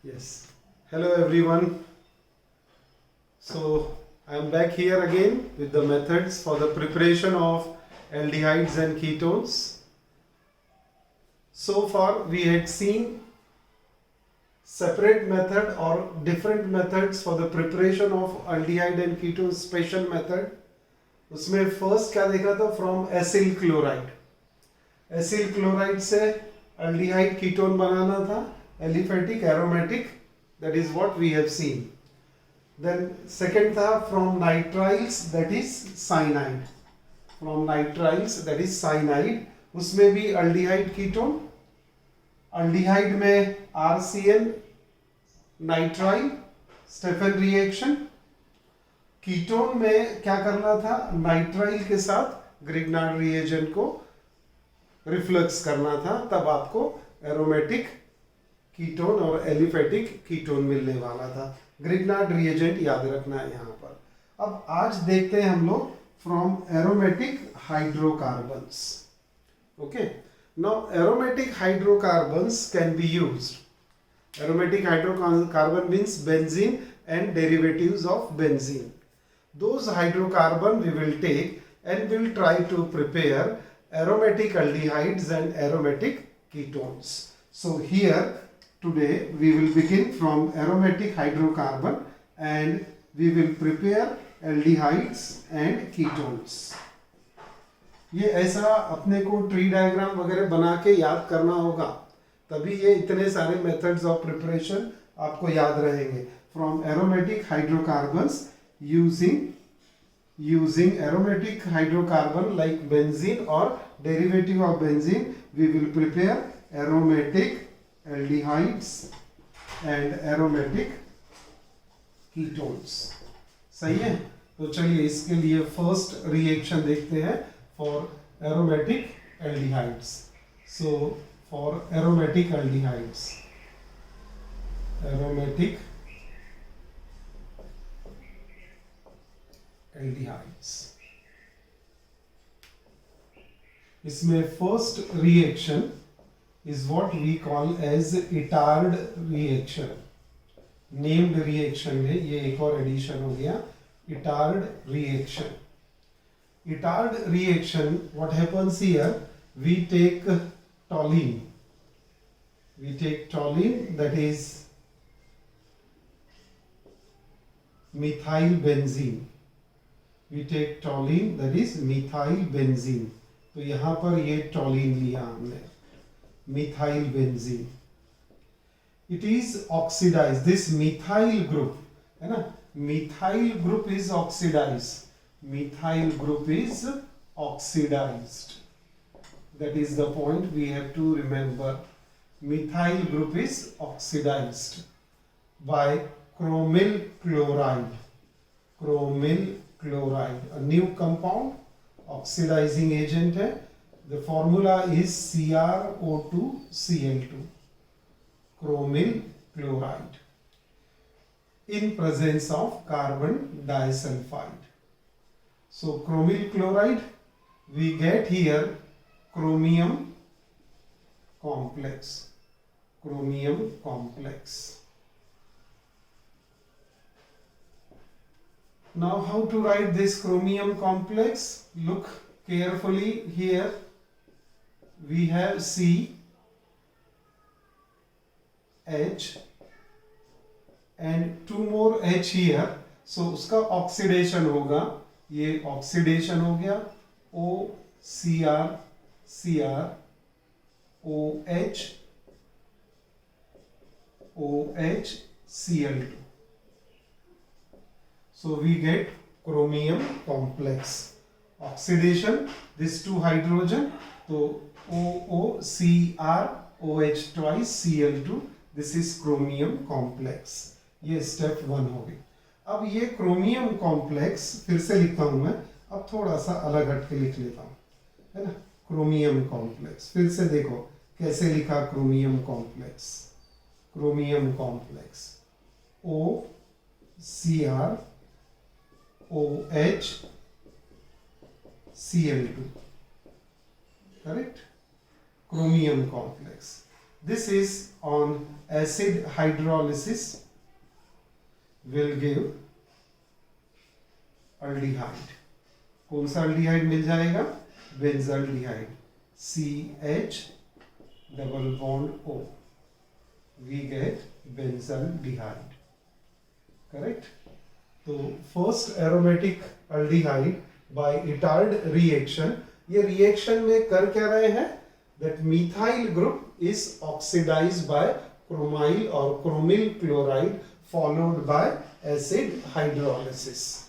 Yes. Hello everyone. So I am back here again with the methods for the preparation of aldehydes and ketones. So far we had seen separate method or different methods for the preparation of aldehyde and ketone special method. उसमें first क्या देखा था from acyl chloride. Acyl chloride से aldehyde ketone बनाना था aliphatic aromatic, that is what we have seen. Then second था from nitriles that is cyanide. From nitriles that is cyanide, उसमें भी अल्डिहाइड कीटोन. अल्डिहाइड में RCN nitrile Stephen reaction. Ketone में क्या करना था, नाइट्राइल के साथ ग्रिग्नार्ड रिएजेंट को रिफ्लक्स करना था, तब आपको एरोमेटिक कीटोन और एलिफेटिक कीटोन मिलने वाला था. ग्रिग्नार्ड रिएजेंट याद रखना है यहाँ पर. अब आज देखते हैं हम लोग from aromatic hydrocarbons. Okay, now aromatic hydrocarbons can be used. Aromatic hydrocarbon means benzene and derivatives of benzene. Those hydrocarbon we will take and will try to prepare aromatic aldehydes and aromatic ketones. So here today we will begin from aromatic hydrocarbon and we will prepare aldehydes and ketones. ये ऐसा अपने को tree diagram वगैरह बना के याद करना होगा, तभी ये इतने सारे मेथड्स ऑफ प्रिपरेशन आपको याद रहेंगे. From aromatic hydrocarbons using aromatic hydrocarbon like benzene और derivative of benzene we will prepare aromatic aldehydes and aromatic ketones. सही है. तो चलिए इसके लिए फर्स्ट रिएक्शन देखते हैं for aromatic aldehydes. So for aromatic aldehydes, इसमें first reaction is what we call as Itard reaction. Named reaction में ये एक और एडिशन हो गया, Itard reaction. Itard reaction, what happens here, we take toluene. We take toluene, that is methyl benzene. We take toluene, that is methyl benzene. तो यहां पर ये toluene लिया हमने, methyl benzene. It is oxidized. This methyl group है ना, methyl group is oxidized. Methyl group is oxidized. That is the point we have to remember. Methyl group is oxidized by chromyl chloride. Chromyl chloride, a new compound, oxidizing agent है. The formula is CrO2Cl2. Chromyl chloride in presence of carbon disulfide. So chromyl chloride, we get here chromium complex. Chromium complex. Now how to write this chromium complex? Look carefully here. We have C, H and two more H here. So उसका oxidation होगा, ये oxidation हो गया, OCr Cr OH Cl2. So we get chromium complex. Oxidation, this two hydrogen, so OOCr OH twice Cl2, this is chromium complex. ये step 1 हो गई. अब ये क्रोमियम कॉम्प्लेक्स फिर से लिखता हूं मैं, अब थोड़ा सा अलग हट के लिख लेता हूं, है ना. क्रोमियम कॉम्प्लेक्स फिर से देखो कैसे लिखा. Chromium complex, chromium complex OCr OH Cl2, correct. Chromium complex. This is on acid hydrolysis will give aldehyde. कौन सा aldehyde मिल जाएगा? Benzaldehyde. CH double bond O. We get benzaldehyde. Correct? तो first aromatic aldehyde by Itard reaction, ये reaction में कर क्या रहे हैं? That methyl group is oxidized by chromyl or chromyl chloride followed by acid hydrolysis.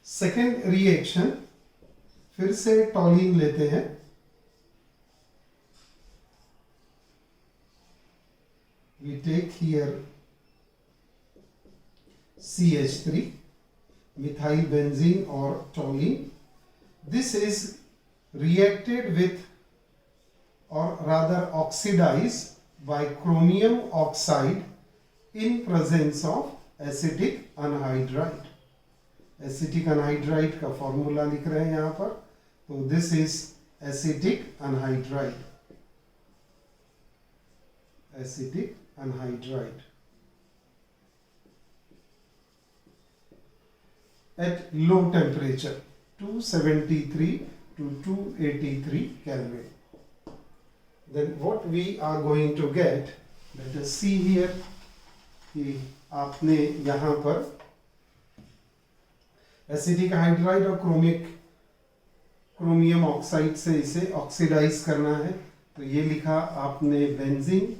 Second reaction, फिर से toluene लेते हैं. We take here CH3, methyl benzene or toluene. This is reacted with, or rather oxidized by chromium oxide in presence of acetic anhydride. Acetic anhydride का formula लिख रहे हैं यहाँ पर. तो this is acetic anhydride. Acetic anhydride. At low temperature, 273 to 283 Kelvin. Then what we are going to get, let us see here कि आपने यहाँ पर एसिटिक हाइड्राइड और क्रोमियम ऑक्साइड से इसे ऑक्सीडाइज करना है. तो ये लिखा आपने बेंजीन.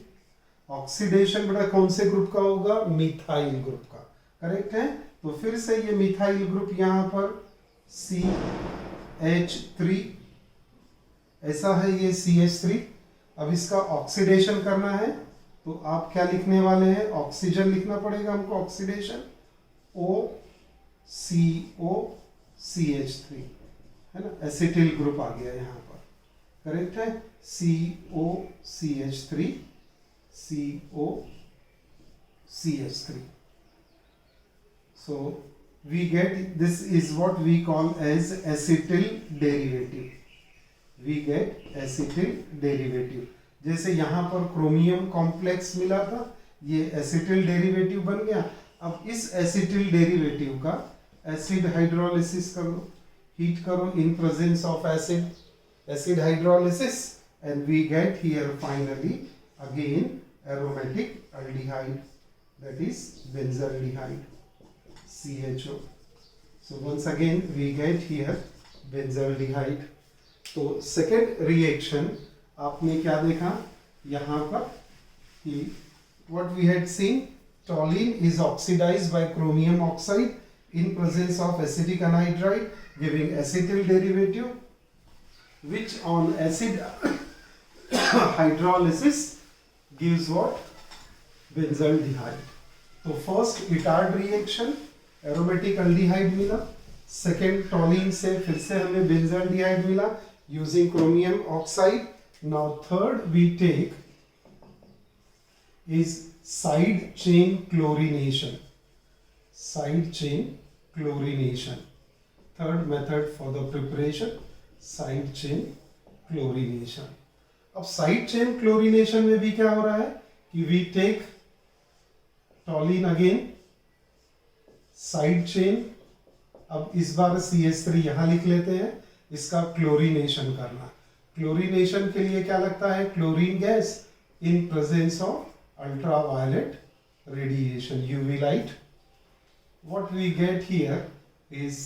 ऑक्सीडेशन बड़ा कौन से ग्रुप का होगा? मिथाइल ग्रुप का. करेक्ट है. तो फिर से ये मिथाइल ग्रुप यहाँ पर CH3 ऐसा है, ये CH3. अब इसका ऑक्सीडेशन करना है तो आप क्या लिखने वाले हैं? ऑक्सीजन लिखना पड़ेगा हमको. ऑक्सीडेशन OCOCH3 है ना. एसिटिल ग्रुप आ गया यहाँ पर. करेक्ट है. COCH3 COCH3. So we get, this is what we call as acetyl derivative. We get acetyl derivative. जैसे यहाँ पर क्रोमियम कॉम्प्लेक्स मिला था, ये एसिटिल डेरिवेटिव बन गया. अब इस एसिटिल डेरिवेटिव का एसिड हाइड्रोलिसिस करो, हीट करो in presence of acid hydrolysis, and we get here finally again aromatic aldehyde, that is benzaldehyde, CHO. So once again we get here benzaldehyde. तो second reaction आपने क्या देखा यहाँ पर कि what we had seen, toluene is oxidized by chromium oxide in presence of acetic anhydride giving acetyl derivative, which on acid hydrolysis gives what? Benzaldehyde. तो first Itard reaction, aromatic aldehyde मिला. Second toluene से फिर से हमें benzaldehyde मिला using chromium oxide. Now third we take is side chain chlorination. Side chain chlorination. Third method for the preparation, side chain chlorination. अब side chain chlorination में भी क्या हो रहा है कि we take toluene again, side chain. अब इस बार CH3 यहां लिख लेते हैं, इसका क्लोरीनेशन करना. क्लोरीनेशन के लिए क्या लगता है? Chlorine gas in presence of ultraviolet radiation, UV light. What we get here is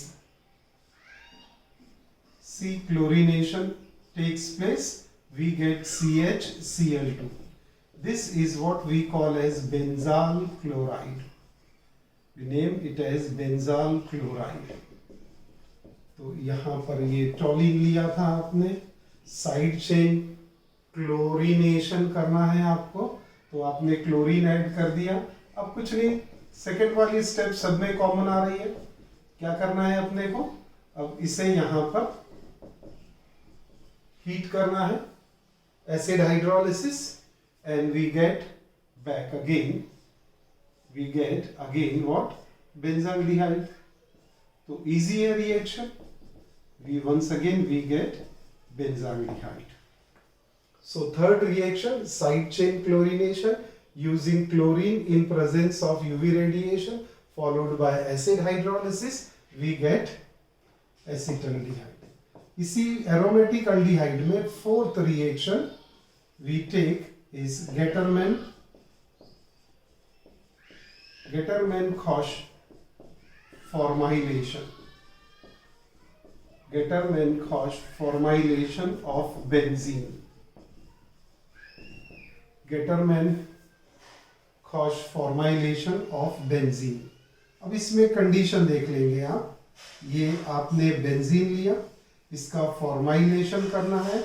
C chlorination takes place, we get CHCl2. This is what we call as benzal chloride. We name it as benzal chloride. तो यहाँ पर ये टॉलिन लिया था आपने, side chain chlorination करना है आपको, तो आपने क्लोरीन ऐड कर दिया. अब कुछ नहीं, सेकेंड वाली स्टेप सब में कॉमन आ रही है. क्या करना है अपने को? अब इसे यहाँ पर हीट करना है, acid hydrolysis, and we get back again, we get again what? Benzaldehyde. So easy a reaction, we once again we get benzaldehyde. So third reaction, side chain chlorination using chlorine in presence of UV radiation followed by acid hydrolysis, we get acetaldehyde. इसी aromatic aldehyde में fourth reaction we take is Getterman-Koch formylation. Getterman-Koch formylation of benzene. Getterman-Koch formylation of benzene. अब इसमें condition देख लेंगे आप. ये आपने benzene लिया, इसका फॉर्माइलेशन करना है.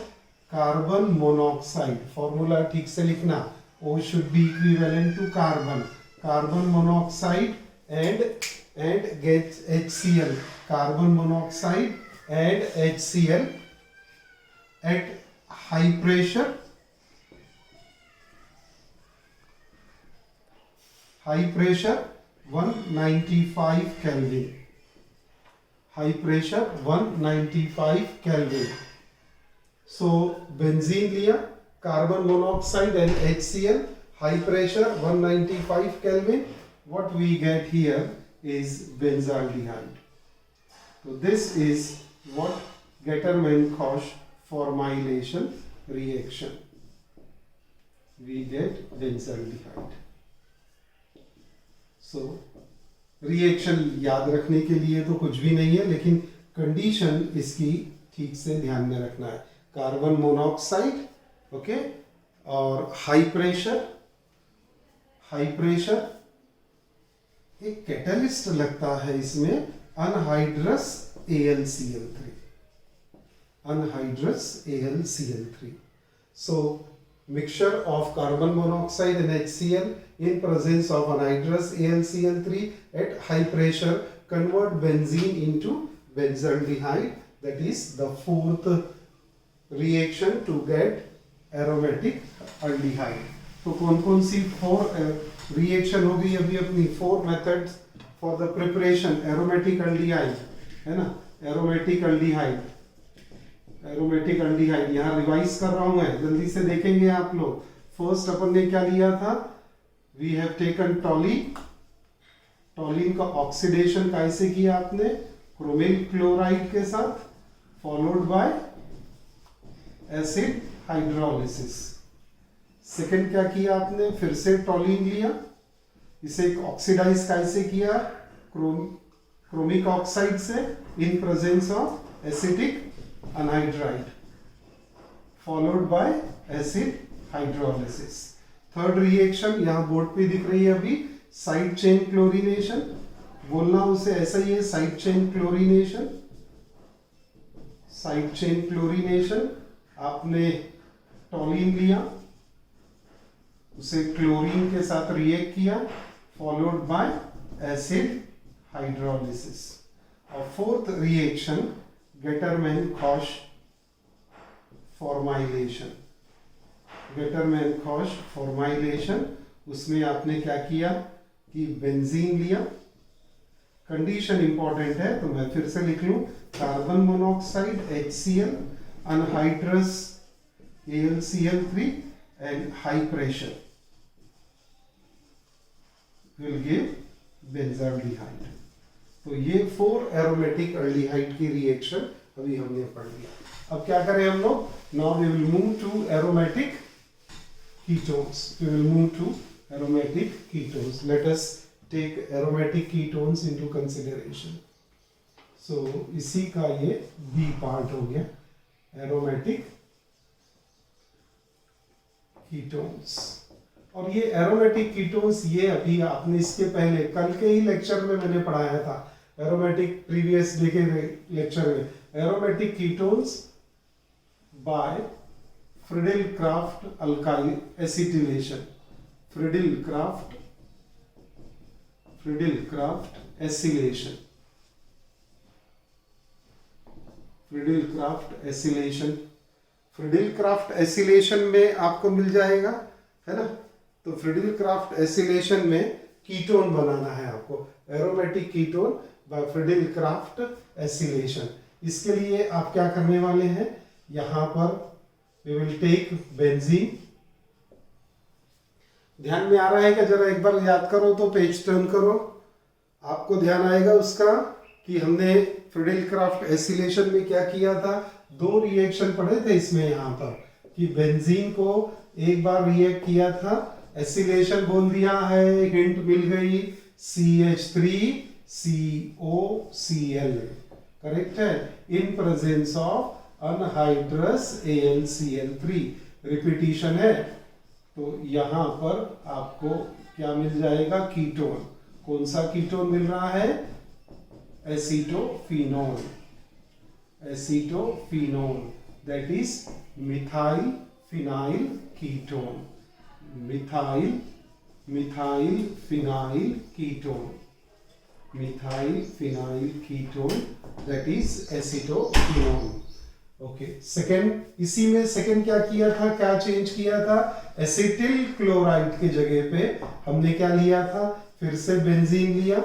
कार्बन मोनोऑक्साइड, फॉर्मूला ठीक से लिखना. O should be equivalent to carbon monoxide and get HCl, carbon monoxide and HCl at high pressure 195 Kelvin. High pressure 195 Kelvin. So benzene लिया, carbon monoxide and HCl, high pressure 195 Kelvin. What we get here is benzaldehyde. So this is what Getterman-Koch formylation reaction. We get benzaldehyde. So reaction याद रखने के लिए तो कुछ भी नहीं है, लेकिन कंडीशन इसकी ठीक से ध्यान में रखना है. कार्बन मोनोऑक्साइड, ओके, और हाई प्रेशर. एक कैटलिस्ट लगता है इसमें, anhydrous AlCl3. So mixture of carbon monoxide and HCl in presence of anhydrous AlCl3 at high pressure convert benzene into benzaldehyde. That is the fourth reaction to get aromatic aldehyde. तो कौन सी 4 reaction हो गई अभी अपनी? 4 methods for the preparation aromatic aldehyde, है ना? aromatic aldehyde यहाँ revise कर रहा हूं मैं, जल्दी से देखेंगे आप लोग. फर्स्ट अपन ने क्या लिया था? वी हैव टेकन टॉलिन का ऑक्सीडेशन कैसे किया आपने? क्रोमिल क्लोराइड के साथ, followed by acid hydrolysis. Second क्या किया आपने? फिर से टॉलिन लिया, इसे ऑक्सीडाइज कैसे किया? क्रोमिक ऑक्साइड से इन presence of acetic anhydride followed by acid hydrolysis. Third reaction यहाँ बोर्ड पे दिख रही है अभी, साइड चेन क्लोरीनेशन. बोलना उसे ऐसा ही है, साइड चेन क्लोरीनेशन. आपने टॉलिन लिया, उसे क्लोरीन के साथ रिएक्ट किया, फॉलोड बाय एसिड हाइड्रोलिसिस. और फोर्थ रिएक्शन Getterman-Koch formylation. उसमें आपने क्या किया कि बेंजीन लिया. कंडीशन इंपॉर्टेंट है तो मैं फिर से लिख लूं. Carbon monoxide HCl, anhydrous AlCl3 and high pressure will give benzaldehyde. तो ये 4 एरोमेटिक एल्डिहाइड की रिएक्शन अभी हमने पढ़ लिया. अब क्या करें हम लोग? Now we will move to aromatic ketones. Let us take aromatic ketones into consideration. So इसी का ये बी पार्ट हो गया, एरोमेटिक कीटोन्स. और ये एरोमेटिक कीटोन्स, ये अभी आपने इसके पहले कल के ही लेक्चर में मैंने पढ़ाया था. एरोमेटिक प्रीवियस डे के लेक्चर में aromatic ketones by Friedel Crafts alkyl acetylation. Friedel Crafts acylation में आपको मिल जाएगा, है ना? तो फ्रिडल-क्राफ्ट एसिलेशन में कीटोन बनाना है आपको, aromatic ketone by Friedel Crafts acylation. इसके लिए आप क्या करने वाले हैं? यहाँ पर वी विल टेक बेंजीन। ध्यान में आ रहा है क्या? जरा एक बार याद करो तो पेज टर्न करो, आपको ध्यान आएगा उसका कि हमने फ्रीडेल क्राफ्ट एसिलेशन में क्या किया था। दो रिएक्शन पढ़े थे इसमें यहाँ पर कि बेंजीन को एक बार रिएक्ट किया था, एसिलेशन बोल दिया है, हिंट मिल गई CH3COCl, करेक्ट है, इन presence of anhydrous AlCl3। Repetition है तो यहां पर आपको क्या मिल जाएगा? कीटोन। कौन सा कीटोन मिल रहा है? Acetophenol. Acetophenol that is methyl phenyl ketone. Methyl phenyl ketone. Methyl phenyl ketone that is acetophenol. Okay, second, इसी में सेकेंड क्या किया था, क्या चेंज किया था? एसिटिल क्लोराइड के जगह पे हमने क्या लिया था? फिर से बेंजीन लिया,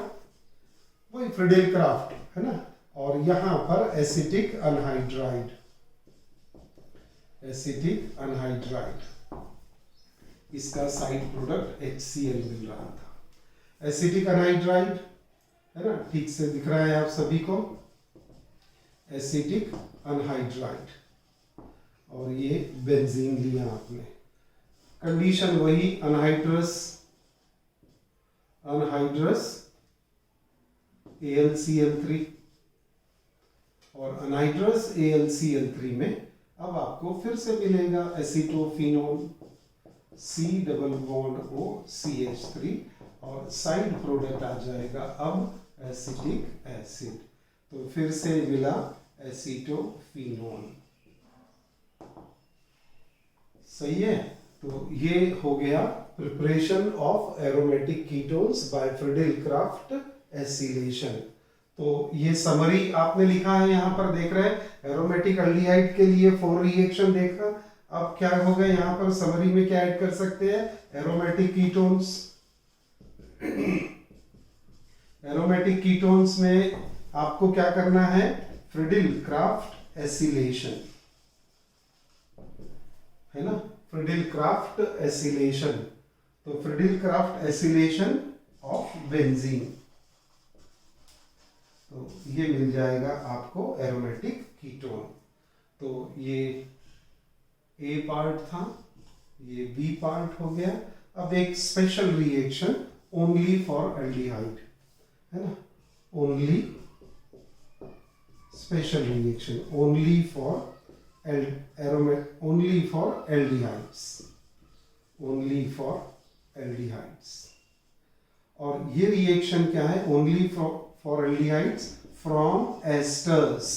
वही फ्रीडेल क्राफ्ट है ना, और यहां पर एसिटिक अनहाइड्राइड। एसिटिक अनहाइड्राइड, इसका साइड प्रोडक्ट HCl मिल रहा था। एसिटिक अनहाइड्राइड है ना, ठीक से दिख रहा है आप सभी को? एसिटिक अनहाइड्राइड, और ये बेंजीन लिया आपने। कंडीशन वही, अनहाइड्रस AlCl3, और अनहाइड्रस AlCl3 में अब आपको फिर से मिलेगा एसीटोफिनोल, C double bond O CH3, और साइड प्रोडक्ट आ जाएगा अब एसिटिक एसिड। तो फिर से मिला एसीटोफिनोल। सही है? तो ये हो गया preparation of aromatic ketones by Friedel Crafts acylation. तो ये समरी आपने लिखा है, यहां पर देख रहे हैं एरोमेटिक अल्डिहाइड के लिए 4 रिएक्शन देखा। अब क्या होगा यहां पर समरी में क्या ऐड कर सकते हैं? Aromatic ketones. एरोमेटिक कीटोन्स में आपको क्या करना है? फ्रीडेल क्राफ्ट एसिलेशन, है ना, फ्रीडेल क्राफ्ट एसिलेशन। तो Friedel Crafts acylation of benzene, तो ये मिल जाएगा आपको एरोमेटिक कीटोन। तो ये ए पार्ट था, ये बी पार्ट हो गया। अब एक special reaction only for aldehyde, है ना, only special reaction only for only for aldehydes, only for aldehydes। और ये रिएक्शन क्या है? Only for aldehydes from esters.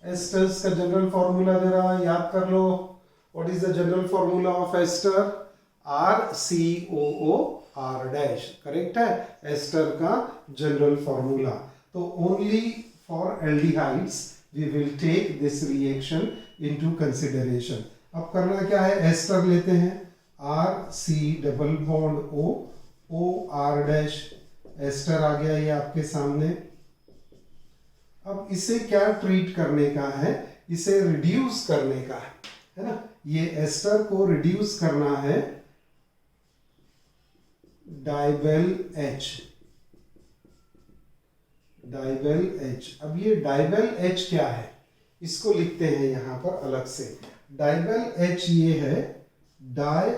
Esters का जनरल फॉर्मूला जरा याद कर लो। What is the general formula of ester? RCOOR dash, correct है, एस्टर का जनरल फॉर्मूला। तो only for aldehydes we will take this reaction into consideration। अब करना क्या है? एस्टर लेते हैं, RC double bond O OR dash, ester आ गया ये आपके सामने। अब इसे क्या ट्रीट करने का है? इसे रिड्यूस करने का है ना, ये एस्टर को रिड्यूस करना है डाइबेल H, डाइबेल H। अब ये डाइबेल H क्या है? इसको लिखते हैं यहां पर अलग से। डाइबेल H ये है die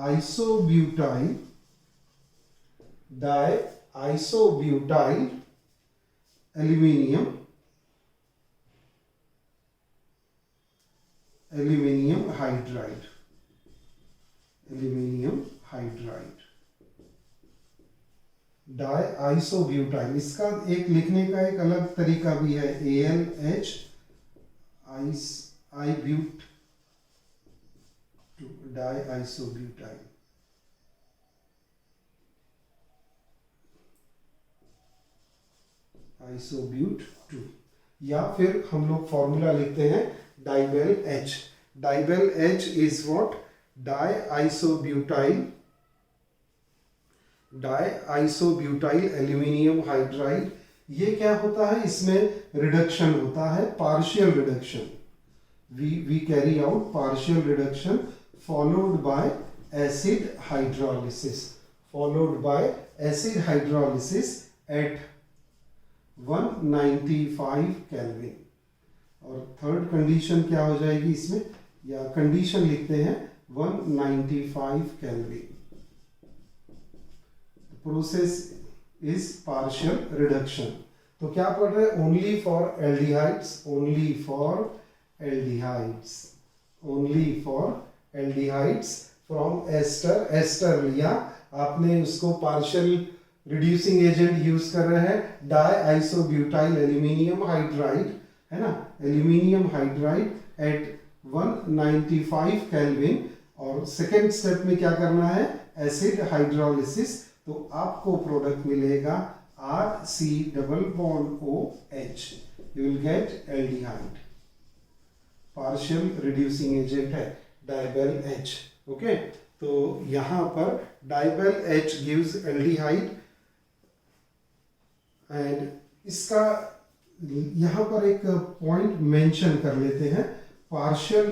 isobutyl, di isobutyl aluminium hydride, aluminium hydride, die isobutyl. इसका एक लिखने का एक अलग तरीका भी है, AlH i but, di isobutyl. Isobut 2, या फिर हम लोग फॉर्मूला लिखते हैं DIBAL H। DIBAL H is what? Di isobutyl, di isobutyl aluminium hydride. ये क्या होता है? इसमें रिडक्शन होता है, partial reduction. we carry out partial reduction followed by acid hydrolysis at 195 kelvin. और थर्ड कंडीशन क्या हो जाएगी इसमें, या कंडीशन लिखते हैं 195 kelvin. Process is partial reduction. तो क्या पढ़ रहे हैं, only for aldehydes from ester लिया आपने, उसको पार्शियल रिड्यूसिंग एजेंट यूज कर रहे हैं डाई आइसोब्यूटाइल एल्यूमिनियम हाइड्राइड, है ना, एल्यूमिनियम हाइड्राइड एट 195 केल्विन। और सेकेंड स्टेप में क्या करना है, एसिड हाइड्रोलिसिस। तो आपको प्रोडक्ट मिलेगा RC≡OH, you will get aldehyde. Partial reducing agent है डाइबेल H। ओके, तो यहां पर डाइबेल H गिव्स एल्डिहाइड। एंड इसका यहां पर एक पॉइंट मेंशन कर लेते हैं, पार्शियल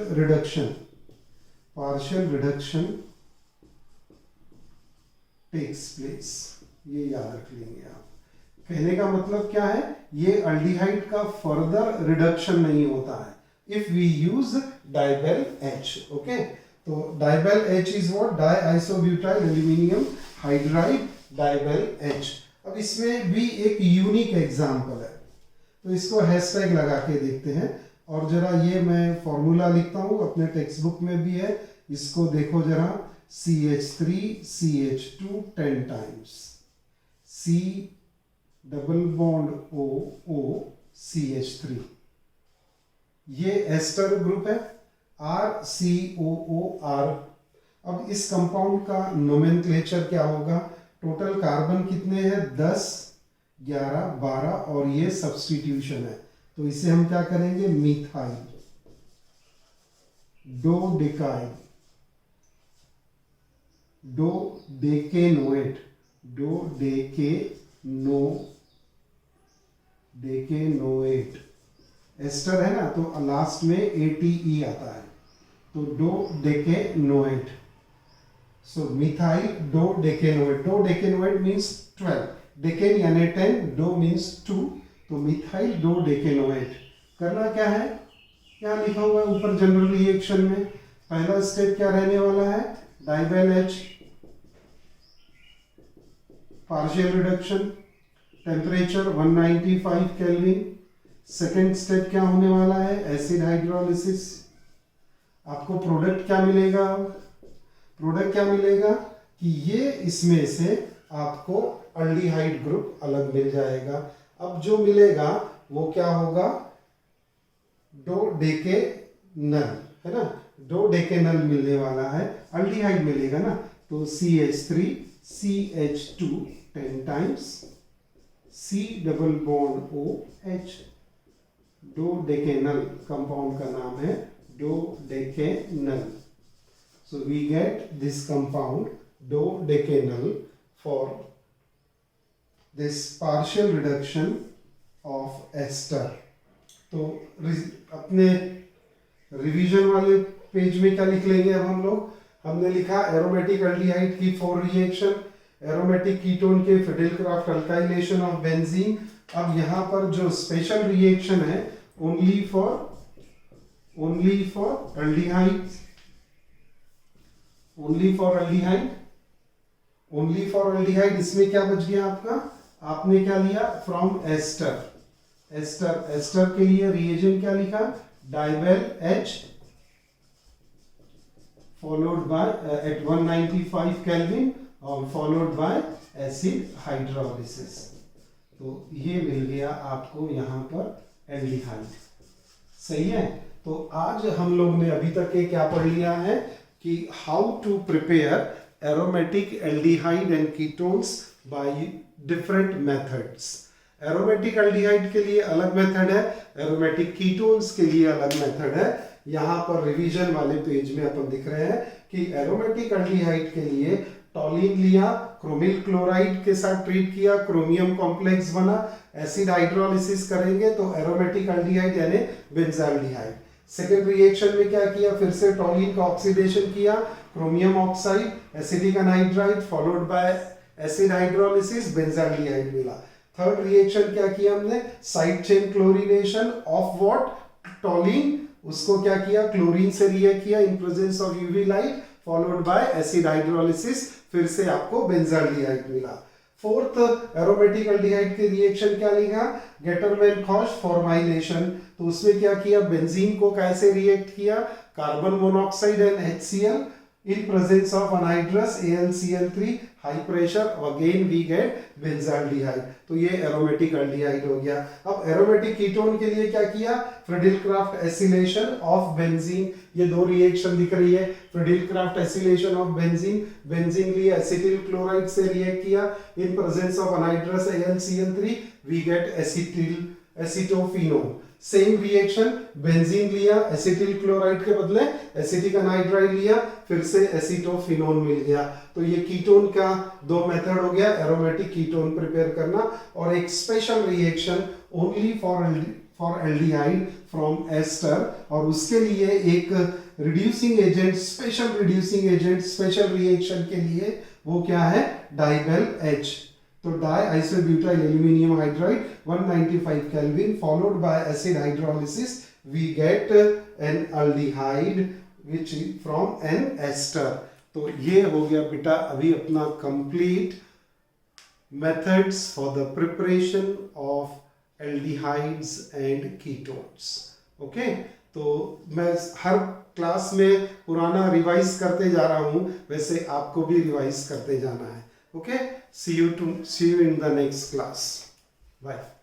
रिडक्शन टेक्स प्लेस, ये याद रख लेंगे आप। कहने का मतलब क्या है, ये एल्डिहाइड का फर्दर रिडक्शन नहीं होता है if we use DIBAL H। Okay, तो DIBAL H is what, di isobutyl aluminium hydride DIBAL H। अब इसमें भी एक यूनिक एग्जांपल है, तो इसको हैशटैग लगा के देखते हैं। और जरा ये मैं फॉर्मूला लिखता हूं, अपने टेक्स्ट बुक में भी है, इसको देखो जरा, CH3CH2 10 टाइम्स, C≡OCH3, ये एस्टर ग्रुप है, RCOOR। अब इस कंपाउंड का नोमेनक्लेचर क्या होगा, टोटल कार्बन कितने हैं, 10, 11, 12 और ये सब्स्टिट्यूशन है, तो इसे हम क्या करेंगे, मिथाइल डोडेकेनोएट। एस्टर है ना, तो लास्ट में ATE आता है, तो डोडेकेनोएट। सो मिथाइल डोडेकेनोएट मीन्स 12, डेकेन यानी 10, डो मीन्स 2, तो मिथाइल डोडेकेनोएट। करना क्या है, क्या लिखा हुआ है ऊपर जनरल रिएक्शन में, पहला स्टेप क्या रहने वाला है, DIBAL H, partial reduction, temperature 195 kelvin. Second step क्या होने वाला है, एसिड हाइड्रोलिसिस। आपको प्रोडक्ट क्या मिलेगा कि ये इसमें से आपको एल्डिहाइड ग्रुप अलग मिल जाएगा। अब जो मिलेगा वो क्या होगा, डोडेकेनल, है ना, डोडेकेनल मिलने वाला है, एल्डिहाइड मिलेगा ना, तो CH3CH2 10 टाइम्स, C≡OH, डोडेकेनल कंपाउंड का नाम है dodecanal. So we get this compound dodecanal for this partial reduction of ester. तो अपने रिवीजन वाले पेज में क्या लिख लेंगे अब हम लोग, हमने लिखा एरोमेटिक एल्डिहाइड की 4 रिएक्शन, एरोमेटिक कीटोन के फिडेलक्राफ्ट अल्काइलेशन ऑफ बेंजीन। अब यहाँ पर जो स्पेशल रिएक्शन है ओनली फॉर एल्डिहाइड, इसमें क्या बच गया आपका, आपने क्या लिया, फ्रॉम एस्टर के लिए रिएजेंट क्या लिखा, डाइबेल H followed by at 195 Kelvin और followed by acid hydrolysis। तो ये मिल गया आपको यहाँ पर एल्डिहाइड। सही है, तो आज हम लोग ने अभी तक के क्या पढ़ लिया है कि how to prepare aromatic aldehyde and ketones by different methods. Aromatic aldehyde के लिए अलग मेथड है, एरोमेटिक कीटोन्स के लिए अलग मेथड है। यहाँ पर रिवीजन वाले पेज में अपन दिख रहे हैं कि एरोमेटिक एल्डिहाइड के लिए टॉलिन लिया, क्रोमिल क्लोराइड के साथ ट्रीट किया, क्रोमियम कॉम्प्लेक्स बना, एसिड हाइड्रोलिसिस करेंगे तो एरोमेटिक एल्डिहाइड यानी बेंजाल्डिहाइड। सेकेंड रिएक्शन में क्या किया, फिर से टॉलिन का ऑक्सीडेशन किया, chromium oxide, acetic anhydride followed by acid hydrolysis, benzaldehyde मिला। थर्ड रिएक्शन क्या किया हमने, side chain chlorination of what, टॉलिन, उसको क्या किया, क्लोरीन से रिएक्ट किया in presence of UV light followed by acid hydrolysis, फिर से आपको बेंजाल्डिहाइड मिला। फोर्थ एरोमेटिक एल्डिहाइड के रिएक्शन क्या लिखा, गेटरमैन-कॉश फॉर्माइलेशन, तो उसमें क्या किया, बेंजीन को कैसे रिएक्ट किया, carbon monoxide and HCl in presence of anhydrous AlCl3 high pressure, again we get benzaldehyde। तो ये एरोमेटिक एल्डिहाइड हो गया। अब एरोमेटिक कीटोन के लिए क्या किया, फ्रीडिल-क्राफ्ट एसिलेशन ऑफ बेंजीन, ये दो रिएक्शन दिख रही है, Friedel Craft acylation of benzene, benzene लिए एसिटिल क्लोराइड से रिएक्ट किया in presence of anhydrous AlCl3 we get acetophenol. Same reaction, benzene लिया, एसिटिल क्लोराइड के बदले एसिटिक अनहाइड्राइड लिया, फिर से एसिटोफिनोल मिल गया। तो ये कीटोन का दो मेथड हो गया, एरोमेटिक कीटोन प्रिपेयर करना, और एक special reaction only for aldehyde from ester, और उसके लिए एक reducing agent, special reducing agent, special reaction के लिए वो क्या है, डाइबेल H। तो die isobutyl aluminium hydride 195 kelvin followed by acid hydrolysis we get an aldehyde which from an ester. तो ये हो गया बेटा अभी अपना complete methods for the preparation of aldehydes and ketones. Okay, तो मैं हर क्लास में पुराना रिवाइज करते जा रहा हूं, वैसे आपको भी रिवाइज करते जाना है। Okay, see you in the next class. Bye.